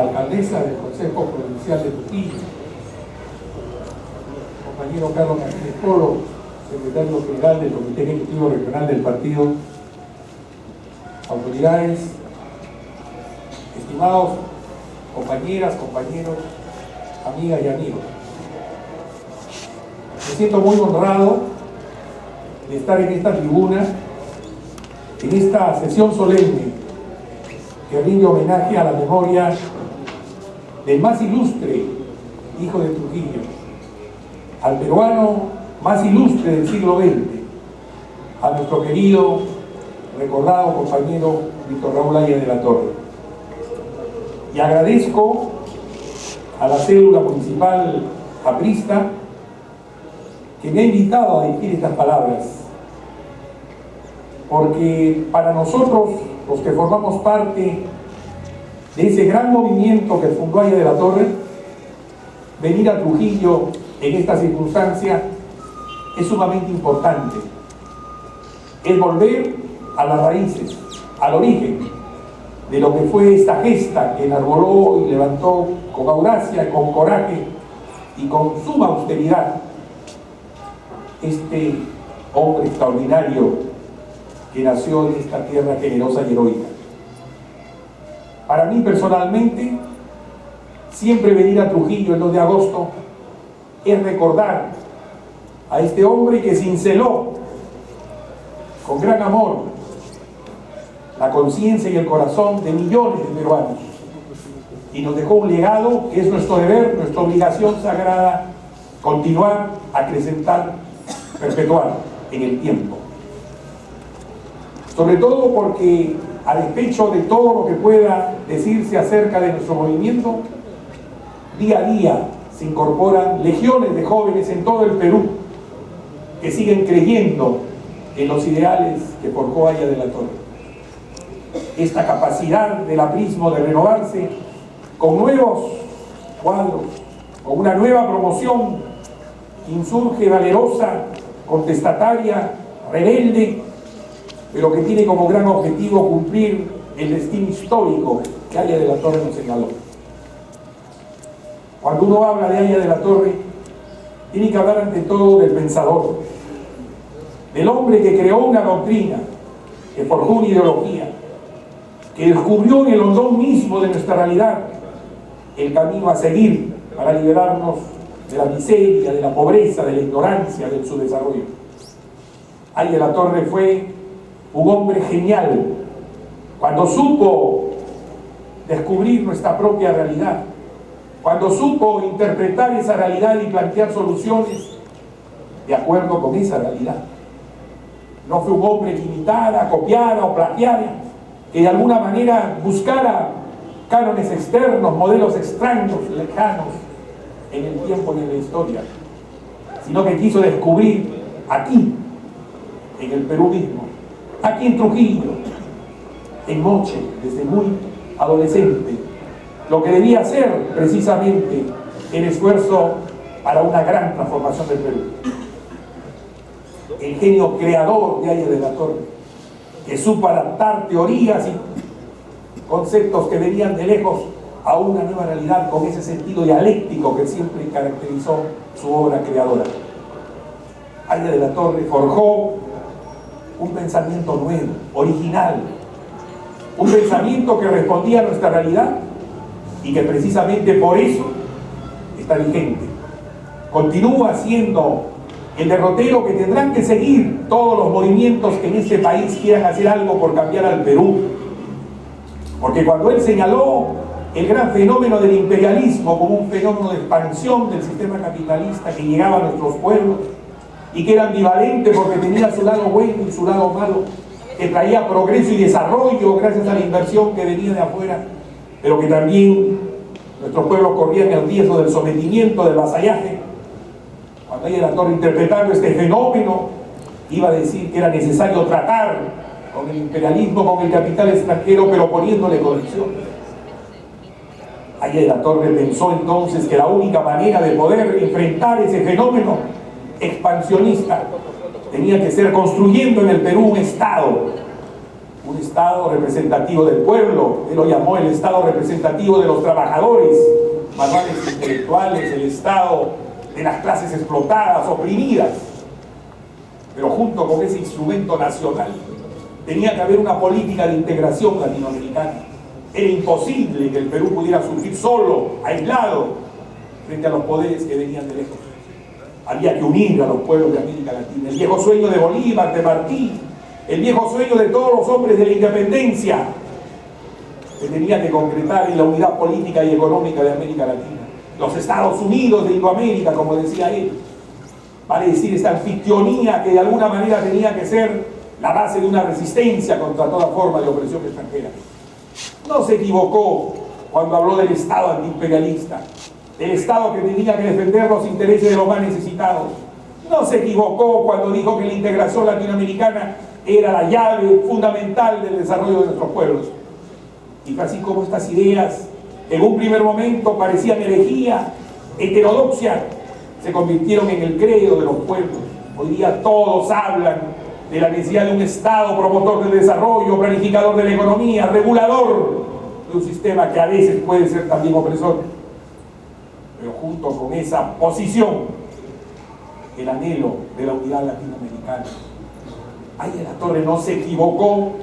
alcaldesa del Consejo Provincial de Trujillo, compañero Carlos Martínez Polo, secretario general del Comité Ejecutivo Regional del Partido, autoridades, estimados compañeras, compañeros, amigas y amigos. Me siento muy honrado de estar en esta tribuna, en esta sesión solemne que rinde homenaje a la memoria del más ilustre hijo de Trujillo, al peruano más ilustre del siglo XX, a nuestro querido, recordado compañero Víctor Raúl Haya de la Torre. Y agradezco a la célula municipal aprista que me ha invitado a dirigir estas palabras, porque para nosotros, los que formamos parte de ese gran movimiento que fundó Haya de la Torre, venir a Trujillo en esta circunstancia es sumamente importante. Es volver a las raíces, al origen de lo que fue esta gesta que enarboló y levantó con audacia, con coraje y con suma austeridad este hombre extraordinario que nació en esta tierra generosa y heroica. Para mí personalmente, siempre venir a Trujillo el 2 de agosto es recordar a este hombre que cinceló con gran amor la conciencia y el corazón de millones de peruanos y nos dejó un legado que es nuestro deber, nuestra obligación sagrada, continuar, acrecentar, perpetuar en el tiempo. Sobre todo porque, a despecho de todo lo que pueda decirse acerca de nuestro movimiento, día a día se incorporan legiones de jóvenes en todo el Perú que siguen creyendo en los ideales que forjó Haya de la Torre. Esta capacidad del aprismo de renovarse con nuevos cuadros, con una nueva promoción que insurge valerosa, contestataria, rebelde, pero que tiene como gran objetivo cumplir el destino histórico que Haya de la Torre nos señaló. Cuando uno habla de Haya de la Torre, tiene que hablar ante todo del pensador, del hombre que creó una doctrina, que forjó una ideología, que descubrió en el hondón mismo de nuestra realidad el camino a seguir para liberarnos de la miseria, de la pobreza, de la ignorancia, del subdesarrollo. Haya de la Torre fue un hombre genial cuando supo descubrir nuestra propia realidad, cuando supo interpretar esa realidad y plantear soluciones de acuerdo con esa realidad. No fue un hombre que imitara, copiara o plagiara, que de alguna manera buscara cánones externos, modelos extraños, lejanos en el tiempo y en la historia, sino que quiso descubrir aquí, en el Perú mismo, aquí en Trujillo, en Moche, desde muy adolescente, lo que debía ser precisamente el esfuerzo para una gran transformación del Perú. El genio creador de Haya de la Torre, que supo adaptar teorías y conceptos que venían de lejos a una nueva realidad con ese sentido dialéctico que siempre caracterizó su obra creadora. Haya de la Torre forjó un pensamiento nuevo, original, un pensamiento que respondía a nuestra realidad y que precisamente por eso está vigente. Continúa siendo el derrotero que tendrán que seguir todos los movimientos que en este país quieran hacer algo por cambiar al Perú. Porque cuando él señaló el gran fenómeno del imperialismo como un fenómeno de expansión del sistema capitalista que llegaba a nuestros pueblos y que era ambivalente porque tenía su lado bueno y su lado malo, que traía progreso y desarrollo gracias a la inversión que venía de afuera, pero que también nuestros pueblos corrían el riesgo del sometimiento, del vasallaje. Cuando Haya de la Torre, interpretando este fenómeno, iba a decir que era necesario tratar con el imperialismo, con el capital extranjero, pero poniéndole condiciones. Haya de la Torre pensó entonces que la única manera de poder enfrentar ese fenómeno expansionista tenía que ser construyendo en el Perú un Estado un Estado representativo del pueblo. Él lo llamó el Estado representativo de los trabajadores, manuales intelectuales, el Estado de las clases explotadas, oprimidas. Pero junto con ese instrumento nacional tenía que haber una política de integración latinoamericana. Era imposible que el Perú pudiera surgir solo, aislado, frente a los poderes que venían de lejos. Había que unir a los pueblos de América Latina. El viejo sueño de Bolívar, de Martí, el viejo sueño de todos los hombres de la independencia, se tenía que concretar en la unidad política y económica de América Latina. Los Estados Unidos de Indoamérica, como decía él, vale decir, esta anfitrionía que de alguna manera tenía que ser la base de una resistencia contra toda forma de opresión extranjera. No se equivocó cuando habló del Estado antiimperialista, del Estado que tenía que defender los intereses de los más necesitados. No se equivocó cuando dijo que la integración latinoamericana era la llave fundamental del desarrollo de nuestros pueblos. Y así como estas ideas, en un primer momento parecían herejía, heterodoxia, se convirtieron en el credo de los pueblos. Hoy día todos hablan de la necesidad de un Estado promotor del desarrollo, planificador de la economía, regulador de un sistema que a veces puede ser también opresor. Pero junto con esa posición, el anhelo de la unidad latinoamericana. Ay, la Torre no se equivocó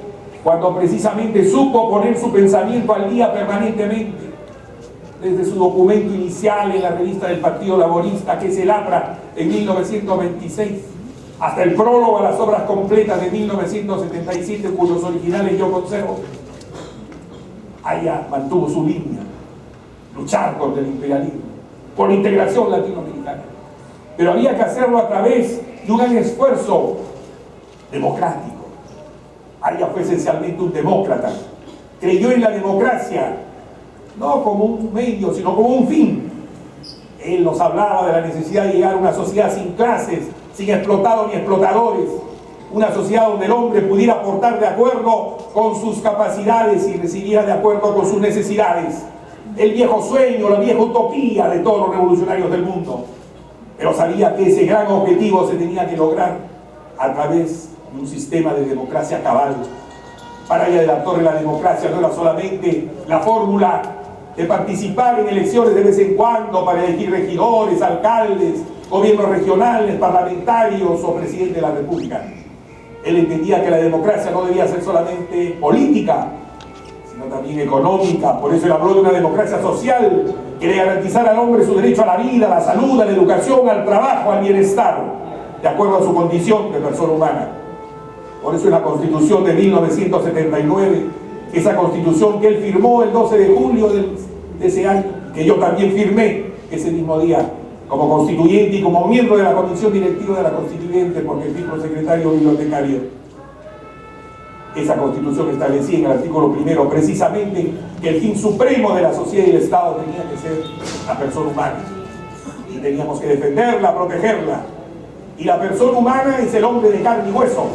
cuando precisamente supo poner su pensamiento al día permanentemente. Desde su documento inicial en la revista del Partido Laborista, que es el APRA, en 1926, hasta el prólogo a las obras completas de 1977, cuyos originales yo conservo, allá mantuvo su línea: luchar contra el imperialismo, por la integración latinoamericana. Pero había que hacerlo a través de un gran esfuerzo democrático. Aya fue esencialmente un demócrata. Creyó en la democracia, no como un medio, sino como un fin. Él nos hablaba de la necesidad de llegar a una sociedad sin clases, sin explotados ni explotadores, una sociedad donde el hombre pudiera aportar de acuerdo con sus capacidades y recibiera de acuerdo con sus necesidades. El viejo sueño, la vieja utopía de todos los revolucionarios del mundo. Pero sabía que ese gran objetivo se tenía que lograr a través de un sistema de democracia cabal. Para Aya de la Torre, la democracia no era solamente la fórmula de participar en elecciones de vez en cuando para elegir regidores, alcaldes, gobiernos regionales, parlamentarios o presidente de la República. Él entendía que la democracia no debía ser solamente política, sino también económica. Por eso él habló de una democracia social que le garantizara al hombre su derecho a la vida, a la salud, a la educación, al trabajo, al bienestar, de acuerdo a su condición de persona humana. Por eso en la Constitución de 1979, esa Constitución que él firmó el 12 de julio de ese año, que yo también firmé ese mismo día como constituyente y como miembro de la comisión directiva de la Constituyente, porque fui secretario bibliotecario. Esa Constitución establecía en el artículo primero precisamente que el fin supremo de la sociedad y el Estado tenía que ser la persona humana, y teníamos que defenderla, protegerla. Y la persona humana es el hombre de carne y hueso.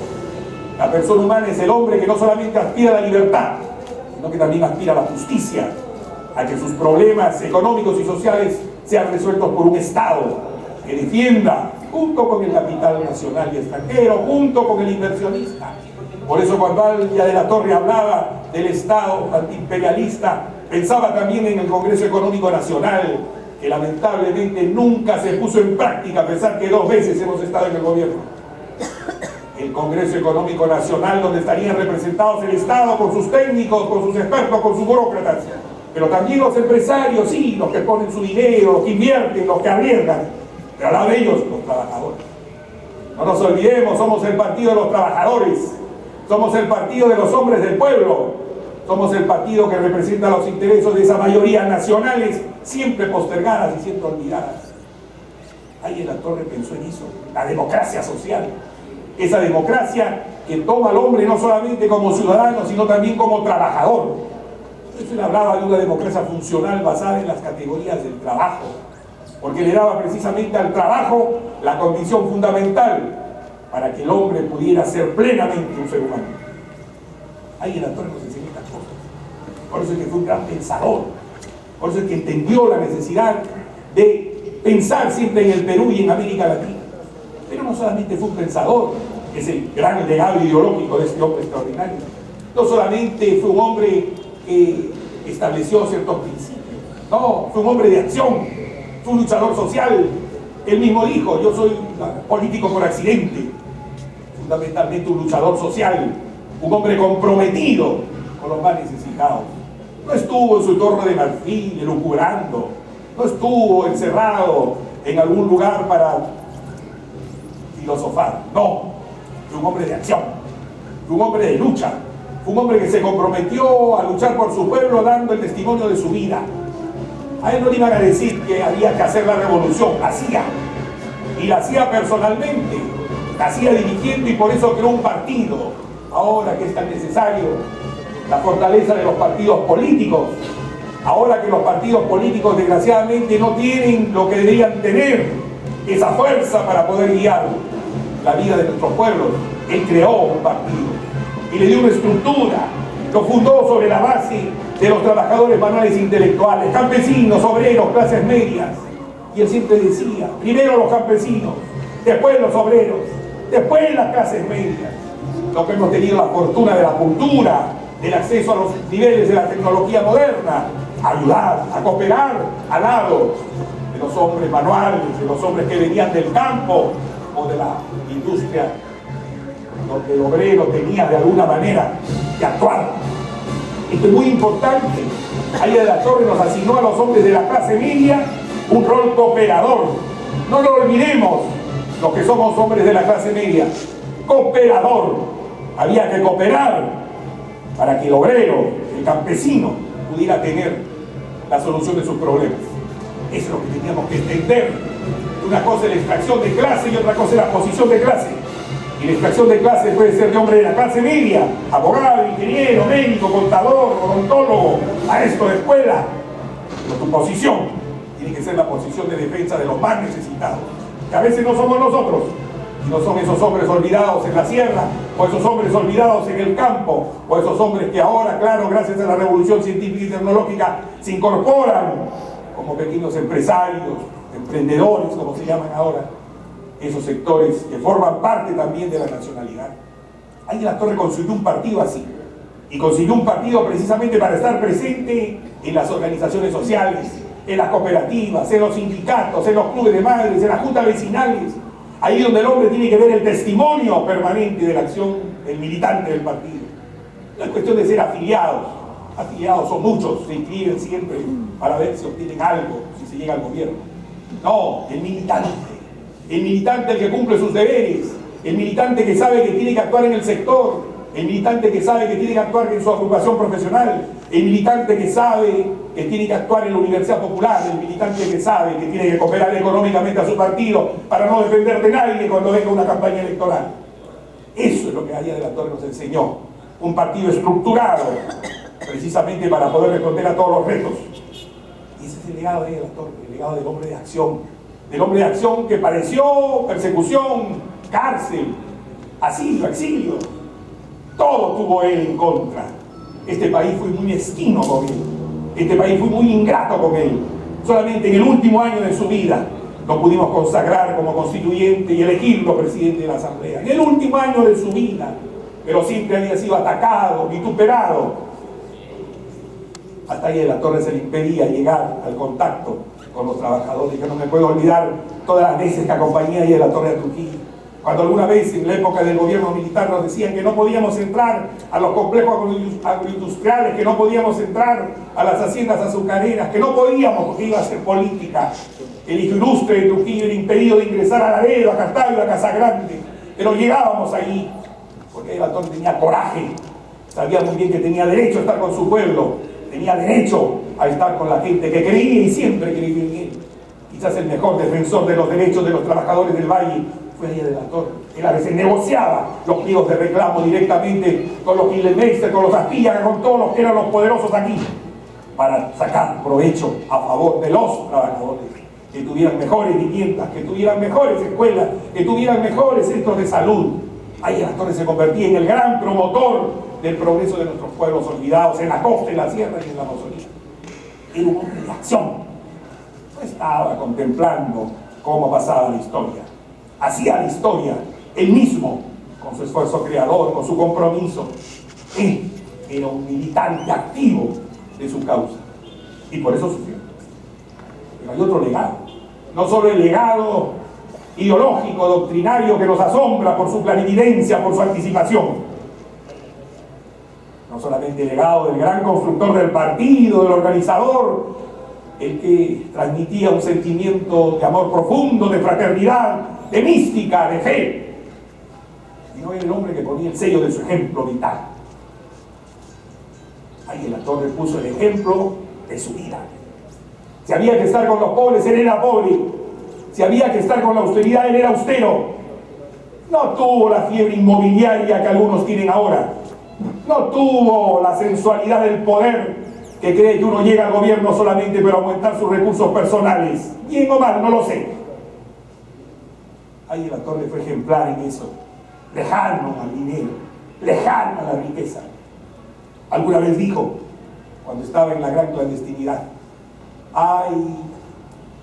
La persona humana es el hombre que no solamente aspira a la libertad, sino que también aspira a la justicia, a que sus problemas económicos y sociales sean resueltos por un Estado que defienda, junto con el capital nacional y extranjero, junto con el inversionista. Por eso cuando Aya de la Torre hablaba del Estado antiimperialista, pensaba también en el Congreso Económico Nacional, que lamentablemente nunca se puso en práctica, a pesar que 2 veces hemos estado en el gobierno. El Congreso Económico Nacional, donde estarían representados el Estado con sus técnicos, con sus expertos, con sus burócratas, pero también los empresarios, sí, los que ponen su dinero, los que invierten, los que arriesgan, pero al lado de ellos, los trabajadores. No nos olvidemos, somos el partido de los trabajadores, somos el partido de los hombres del pueblo, somos el partido que representa los intereses de esas mayorías nacionales, siempre postergadas y siempre olvidadas. Aya de la Torre pensó en eso, la democracia social. Esa democracia que toma al hombre no solamente como ciudadano, sino también como trabajador. Eso él hablaba de una democracia funcional basada en las categorías del trabajo, porque le daba precisamente al trabajo la condición fundamental para que el hombre pudiera ser plenamente un ser humano. Aya de la Torre nos enseñó estas cosas. Por eso es que fue un gran pensador, por eso es que entendió la necesidad de pensar siempre en el Perú y en América Latina. Pero no solamente fue un pensador, que es el gran legado ideológico de este hombre extraordinario, no solamente fue un hombre que estableció ciertos principios, no, fue un hombre de acción, fue un luchador social. Él mismo dijo: yo soy político por accidente, fundamentalmente un luchador social, un hombre comprometido con los más necesitados. No estuvo en su torre de marfil elucubrando, no estuvo encerrado en algún lugar para filosofar, no, fue un hombre de acción, fue un hombre de lucha, fue un hombre que se comprometió a luchar por su pueblo dando el testimonio de su vida. A él no le iban a decir que había que hacer la revolución, hacía, y la hacía personalmente, la hacía dirigiendo, y por eso creó un partido. Ahora que es tan necesario la fortaleza de los partidos políticos, ahora que los partidos políticos desgraciadamente no tienen lo que deberían tener, esa fuerza para poder guiar la vida de nuestros pueblos, él creó un partido y le dio una estructura, lo fundó sobre la base de los trabajadores manuales intelectuales, campesinos, obreros, clases medias. Y él siempre decía: primero los campesinos, después los obreros, después las clases medias. Lo que hemos tenido la fortuna de la cultura, del acceso a los niveles de la tecnología moderna, a ayudar, a cooperar al lado de los hombres manuales, de los hombres que venían del campo o de la industria, donde el obrero tenía de alguna manera que actuar. Esto es muy importante. Aya de la Torre nos asignó a los hombres de la clase media un rol cooperador. No lo olvidemos, los que somos hombres de la clase media. Cooperador. Había que cooperar para que el obrero, el campesino, pudiera tener la solución de sus problemas. Eso es lo que teníamos que entender. Una cosa es la extracción de clase y otra cosa es la posición de clase. Y la extracción de clase puede ser de hombre de la clase media, abogado, ingeniero, médico, contador, odontólogo, maestro de escuela. Pero tu posición tiene que ser la posición de defensa de los más necesitados, que a veces no somos nosotros, sino son esos hombres olvidados en la sierra, o esos hombres olvidados en el campo, o esos hombres que ahora, claro, gracias a la revolución científica y tecnológica, se incorporan como pequeños empresarios, emprendedores, como se llaman ahora, esos sectores que forman parte también de la nacionalidad. Aya de la Torre consiguió un partido así, y consiguió un partido precisamente para estar presente en las organizaciones sociales, en las cooperativas, en los sindicatos, en los clubes de madres, en las juntas vecinales, ahí donde el hombre tiene que ver el testimonio permanente de la acción del militante del partido. No es cuestión de ser afiliados son muchos, se inscriben siempre para ver si obtienen algo, si se llega al gobierno. No, el militante el que cumple sus deberes, el militante que sabe que tiene que actuar en el sector, el militante que sabe que tiene que actuar en su agrupación profesional, el militante que sabe que tiene que actuar en la Universidad Popular, el militante que sabe que tiene que cooperar económicamente a su partido para no depender de nadie cuando venga una campaña electoral. Eso es lo que Aya de la Torre nos enseñó, un partido estructurado precisamente para poder responder a todos los retos. Y ese es el legado de Aya de la Torre, el legado del hombre de acción, que padeció persecución, cárcel, asilo, exilio. Todo tuvo él en contra. Este país fue muy mezquino con él. Este país fue muy ingrato con él. Solamente en el último año de su vida lo pudimos consagrar como constituyente y elegirlo presidente de la Asamblea. En el último año de su vida, pero siempre había sido atacado, vituperado. Hasta Aya de la Torre se le impedía llegar al contacto con los trabajadores. Yo no me puedo olvidar todas las veces que acompañé a Aya de la Torre a Trujillo. Cuando alguna vez en la época del gobierno militar nos decían que no podíamos entrar a los complejos agroindustriales, que no podíamos entrar a las haciendas azucareras, que no podíamos porque iba a ser política. El hijo ilustre de Trujillo era impedido de ingresar a Laredo, a Cartago, a Casagrande. Pero llegábamos ahí porque Aya de la Torre tenía coraje, sabía muy bien que tenía derecho a estar con su pueblo, tenía derecho a estar con la gente que creía y siempre creyó en él. Quizás el mejor defensor de los derechos de los trabajadores del Valle fue Aya de la Torre. Él a veces negociaba los pliegos de reclamo directamente con los Quilmes, con los Aspillas, con todos los que eran los poderosos aquí, para sacar provecho a favor de los trabajadores, que tuvieran mejores viviendas, que tuvieran mejores escuelas, que tuvieran mejores centros de salud. Aya de la Torre se convertía en el gran promotor del progreso de nuestros pueblos olvidados en la costa, en la sierra y en la Amazonía. Era un hombre de acción. No estaba contemplando cómo pasaba la historia. Hacía la historia él mismo, con su esfuerzo creador, con su compromiso. era un militante activo de su causa y por eso sufrió. Pero hay otro legado, no solo el legado ideológico, doctrinario que nos asombra por su clarividencia, por su anticipación, no solamente el legado del gran constructor del partido, del organizador, el que transmitía un sentimiento de amor profundo, de fraternidad, de mística, de fe, sino era el hombre que ponía el sello de su ejemplo vital. Ahí en la Torre puso el ejemplo de su vida. Si había que estar con los pobres, él era pobre. Si había que estar con la austeridad, él era austero. No tuvo la fiebre inmobiliaria que algunos tienen ahora. No tuvo la sensualidad del poder que cree que uno llega al gobierno solamente para aumentar sus recursos personales. Bien o mal, no lo sé. Ahí en la Torre fue ejemplar en eso. Lejano al dinero, lejano a la riqueza. Alguna vez dijo, cuando estaba en la gran clandestinidad, hay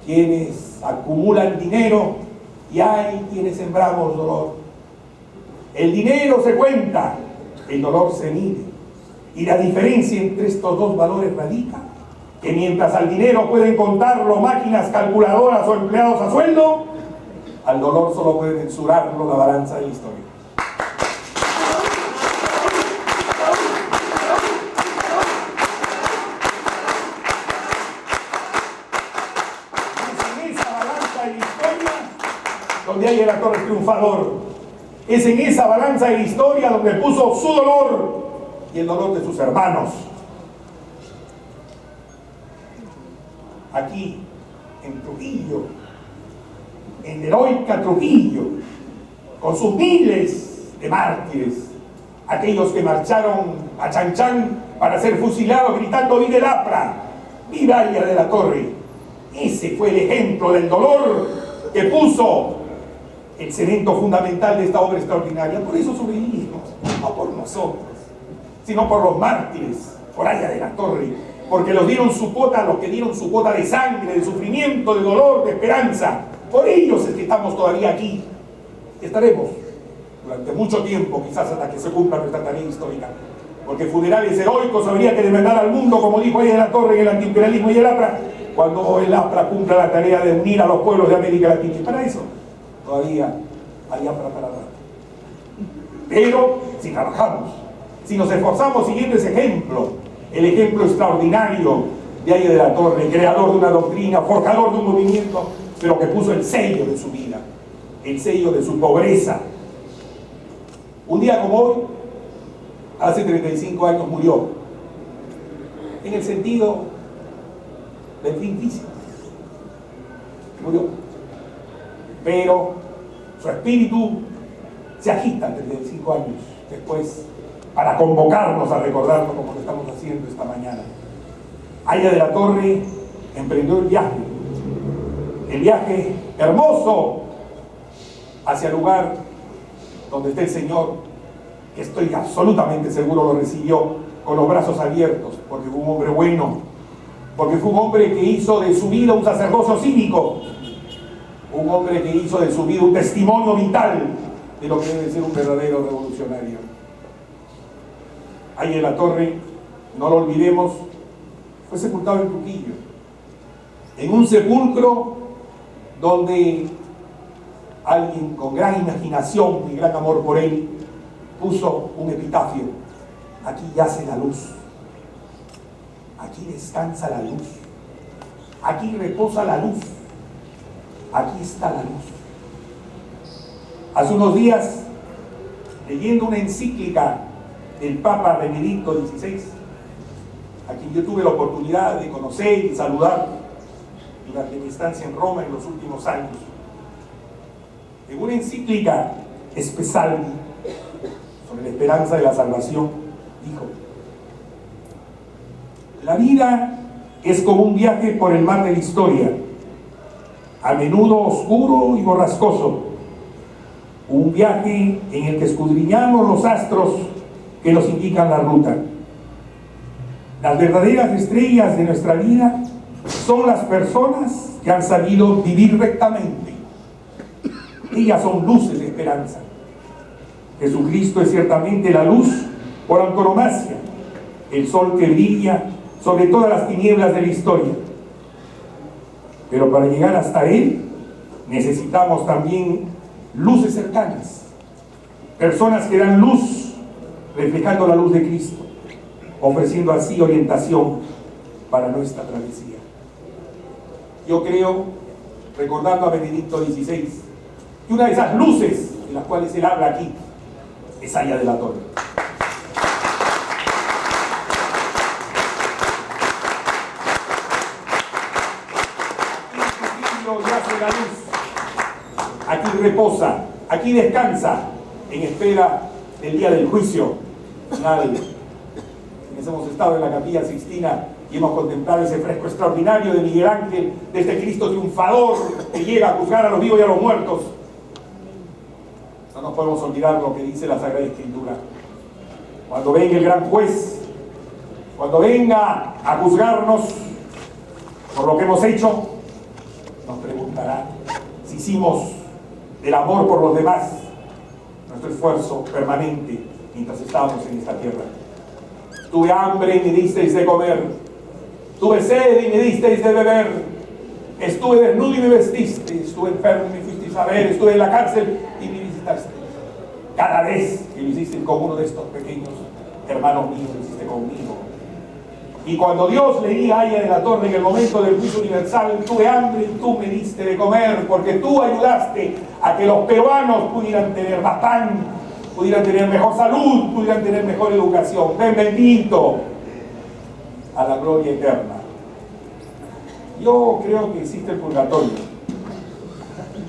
quienes acumulan dinero y hay quienes sembramos dolor. El dinero se cuenta, el dolor se mide. Y la diferencia entre estos dos valores radica que mientras al dinero pueden contarlo máquinas calculadoras o empleados a sueldo, al dolor solo puede mensurarlo la balanza de la historia. Donde hay el actor triunfador, es en esa balanza de la historia donde puso su dolor y el dolor de sus hermanos. Aquí en Trujillo, en heroica Trujillo, con sus miles de mártires, aquellos que marcharon a Chan para ser fusilados gritando "¡Viva el APRA! ¡Viva Aya de la Torre!". Ese fue el ejemplo del dolor que puso el cemento fundamental de esta obra extraordinaria. Por eso sobrevivimos, no por nosotros, sino por los mártires, por Aya de la Torre, porque los dieron su cuota, los que dieron su cuota de sangre, de sufrimiento, de dolor, de esperanza. Por ellos es que estamos todavía aquí. Estaremos durante mucho tiempo, quizás hasta que se cumpla nuestra tarea histórica, porque funerales heroicos habría que demandar al mundo, como dijo Aya de la Torre en el antiimperialismo y el APRA, cuando el APRA cumpla la tarea de unir a los pueblos de América Latina. Y para eso todavía hay APRA para dar. Pero si trabajamos, si nos esforzamos siguiendo ese ejemplo, el ejemplo extraordinario de Aya de la Torre, creador de una doctrina, forjador de un movimiento, pero que puso el sello de su vida, el sello de su pobreza. Un día como hoy, hace 35 años murió, en el sentido del fin físico. Murió. Pero su espíritu se agita 35 años después para convocarnos a recordarlo como lo estamos haciendo esta mañana. Aya de la Torre emprendió el viaje hermoso hacia el lugar donde está el Señor, que estoy absolutamente seguro lo recibió con los brazos abiertos, porque fue un hombre bueno, porque fue un hombre que hizo de su vida un sacerdocio cívico, un hombre que hizo de su vida un testimonio vital de lo que debe ser un verdadero revolucionario. Aya de la Torre, no lo olvidemos, fue sepultado en Trujillo, en un sepulcro donde alguien con gran imaginación y gran amor por él puso un epitafio: aquí yace la luz, aquí descansa la luz, aquí reposa la luz, aquí está la luz. Hace unos días, leyendo una encíclica del Papa Benedicto XVI, a quien yo tuve la oportunidad de conocer y saludar durante mi estancia en Roma en los últimos años, en una encíclica especial sobre la esperanza de la salvación, dijo: la vida es como un viaje por el mar de la historia, a menudo oscuro y borrascoso, un viaje en el que escudriñamos los astros que nos indican la ruta. Las verdaderas estrellas de nuestra vida son las personas que han sabido vivir rectamente. Ellas son luces de esperanza. Jesucristo es ciertamente la luz por antonomasia, el sol que brilla sobre todas las tinieblas de la historia. Pero para llegar hasta él necesitamos también luces cercanas, personas que dan luz, reflejando la luz de Cristo, ofreciendo así orientación para nuestra travesía. Yo creo, recordando a Benedicto XVI, que una de esas luces de las cuales él habla aquí es Aya de la Torre. Yace la luz, aquí reposa, aquí descansa, en espera del día del juicio final. Hemos estado en la Capilla Sixtina y hemos contemplado ese fresco extraordinario de Miguel Ángel, de este Cristo triunfador que llega a juzgar a los vivos y a los muertos. No nos podemos olvidar lo que dice la Sagrada Escritura. Cuando venga el gran juez, cuando venga a juzgarnos por lo que hemos hecho, nos preguntará si hicimos del amor por los demás nuestro esfuerzo permanente mientras estábamos en esta tierra. Tuve hambre y me disteis de comer, tuve sed y me disteis de beber, estuve desnudo y me vestiste, estuve enfermo y me fuisteis a ver, estuve en la cárcel y me visitaste. Cada vez que lo hiciste con uno de estos pequeños hermanos míos, lo hiciste conmigo. Y cuando Dios leía a Aya de la Torre en el momento del juicio universal, tuve hambre y tú me diste de comer, porque tú ayudaste a que los peruanos pudieran tener más pan, pudieran tener mejor salud, pudieran tener mejor educación. Ven bendito a la gloria eterna. Yo creo que existe el purgatorio,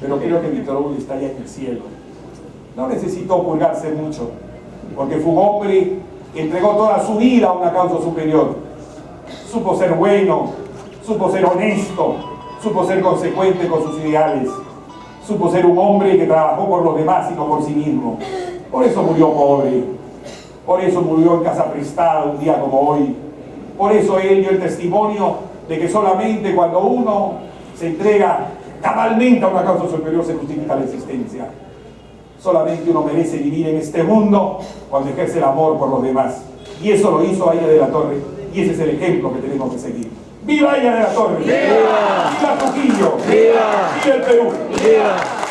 pero creo que Víctor Hugo está allá en el cielo. No necesitó purgarse mucho, porque fue un hombre que entregó toda su vida a una causa superior. Supo ser bueno, supo ser honesto, supo ser consecuente con sus ideales, supo ser un hombre que trabajó por los demás y no por sí mismo. Por eso murió pobre, por eso murió en casa prestada un día como hoy. Por eso él dio el testimonio de que solamente cuando uno se entrega cabalmente a una causa superior se justifica la existencia. Solamente uno merece vivir en este mundo cuando ejerce el amor por los demás. Y eso lo hizo Aya de la Torre, y ese es el ejemplo que tenemos que seguir. ¡Viva Aya de la Torre! ¡Viva! ¡Viva Trujillo! ¡Viva! ¡Viva el Perú! ¡Viva!